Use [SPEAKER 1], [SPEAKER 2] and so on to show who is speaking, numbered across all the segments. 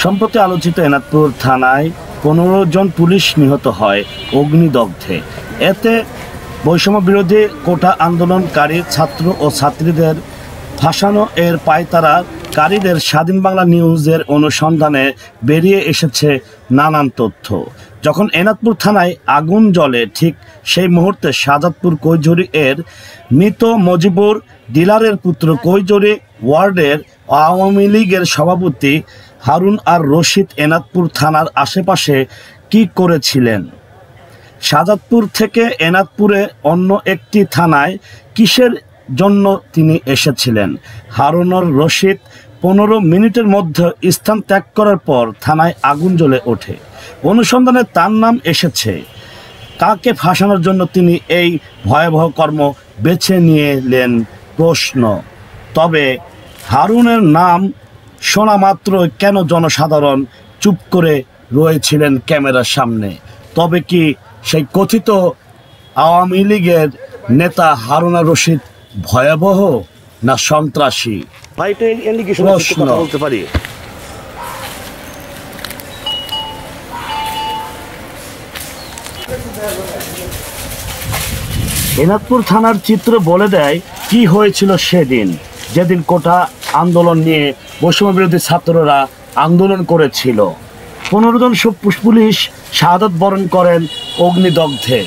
[SPEAKER 1] সম্প্রতি আলোচিত এনাদপুর থানায় 15 জন পুলিশ নিহত হয় অগ্নিদগ্ধে। এতে বৈষম্য বিরোধী কোটা আন্দোলনকারী ছাত্র ও ছাত্রীদের ফাঁসানো এর পায়তারাকারীদের স্বাধীন বাংলা নিউজের অনুসন্ধানে বেরিয়ে এসেছে নানান তথ্য। যখন এনাদপুর থানায় আগুন জ্বলে ঠিক সেই মুহূর্তে শাহজাদপুর কৈজরি এর মৃত মজিবুর ডিলারের পুত্র কৈজরি ওয়ার্ডের আওয়ামী লীগের সভাপতি হারুন আর রশিদ এনাদপুর থানার আশেপাশে কি করেছিলেন? শাহজাদপুর থেকে এনাদপুরে অন্য একটি থানায় কিসের জন্য তিনি এসেছিলেন? হারুন আর রশিদ 15 মিনিটের মধ্যে স্থান ত্যাগ করার পর থানায় আগুন জ্বলে ওঠে। অনুসন্ধানে তার নাম এসেছে। কাকে ফাঁসানোর জন্য তিনি এই ভয়াবহ কর্ম বেছে নিলেন প্রশ্ন। তবে হারুনের নাম শোনা মাত্র কেন জনসাধারণ চুপ করে রয়েছিলেন ক্যামেরার সামনে? তবে কি সেই কথিত আওয়ামী লীগের নেতা হারুন আর রশিদ ভয়াবহ না সন্ত্রাসী? প্রশ্ন বলতে পারি। এনাদপুর থানার চিত্র বলে দেয় কি হয়েছিল সেদিন, যেদিন কোটা আন্দোলন নিয়ে বৈষম্য বিরোধী ছাত্ররা আন্দোলন করেছিল। 15 জন পুলিশ শাহাদত বরণ করেন অগ্নিদগ্ধে।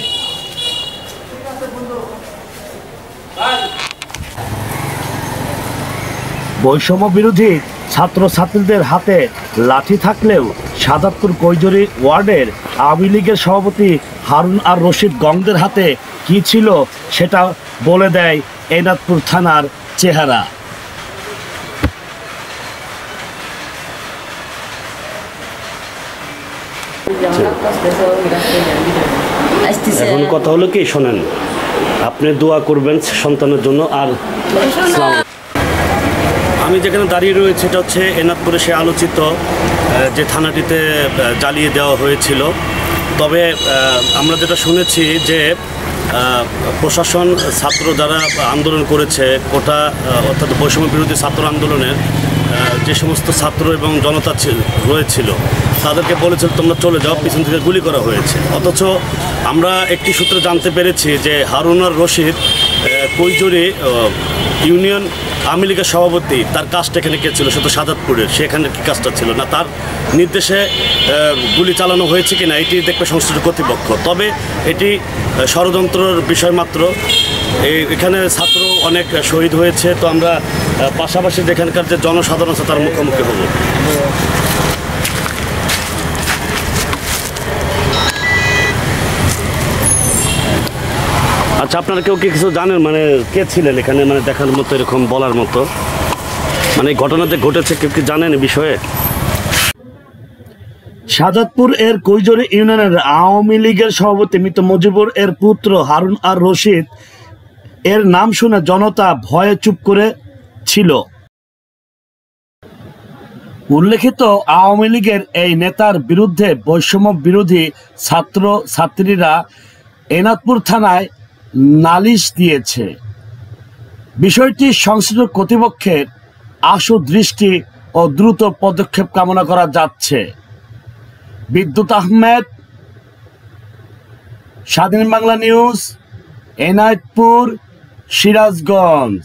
[SPEAKER 1] বৈষম্য বিরোধী ছাত্রছাত্রীদের হাতে লাঠি থাকলেও শাহজাদপুর কৈজরি ওয়ার্ডের আওয়ামী লীগের সভাপতি হারুন আর রশিদ গংদের হাতে কি ছিল সেটা বলে দেয় এনাদপুর থানার চেহারা। এখন কথা হলো কি, শোনেন, আপনি দোয়া করবেন সন্তানের জন্য। আর আমি যেখানে দাঁড়িয়ে রয়েছে এটা হচ্ছে এনাদপুরে সে আলোচিত যে থানাটিতে জ্বালিয়ে দেওয়া হয়েছিল। তবে আমরা যেটা শুনেছি যে প্রশাসন ছাত্র যারা আন্দোলন করেছে কোটা অর্থাৎ বৈষম্য বিরোধী ছাত্র আন্দোলনের যে সমস্ত ছাত্র এবং জনতা রয়েছিল তাদেরকে বলেছিল তোমরা চলে যাও, পিছন থেকে গুলি করা হয়েছে। অথচ আমরা একটি সূত্রে জানতে পেরেছি যে হারুন আর রশিদ কৈজরি ইউনিয়ন আওয়ামী লীগের সভাপতি, তার কাজটা এখানে কে ছিল? সে তো শাহজাদপুরের, সেখানে কি কাজটা ছিল না? তার নির্দেশে গুলি চালানো হয়েছে কিনা এটি দেখবে সংশ্লিষ্ট কর্তৃপক্ষ। তবে এটি ষড়যন্ত্রের বিষয় মাত্র। এখানে ছাত্র অনেক শহীদ হয়েছে, তো আমরা পাশাপাশি যেখানকার যে জনসাধারণ আছে তার মুখোমুখি হব। আচ্ছা, আপনারা কেউ কি কিছু জানেন, মানে কে ছিলেন এখানে, মানে দেখার মতো, এরকম বলার মতো, মানে ঘটনা যে ঘটেছে কেউ কি জানেন এই বিষয়ে? শাহজাদপুর এর কৈজরি ইউনিয়নের আওয়ামী লীগের সভাপতি মৃত মজিবুর এর পুত্র হারুন আর রশিদ এর নাম শুনে জনতা ভয়ে চুপ করে ছিল। উল্লেখিত আওয়ামী লীগের এই নেতার বিরুদ্ধে বৈষম্য বিরোধী ছাত্র ছাত্রীরা এনাদপুর থানায় নালিশ দিয়েছে। বিষয়টি সংশ্লিষ্ট কর্তৃপক্ষের আশু দৃষ্টি ও দ্রুত পদক্ষেপ কামনা করা যাচ্ছে। বিদ্যুৎ আহমেদ, স্বাধীন বাংলা নিউজ, এনাদপুর, সিরাজগঞ্জ।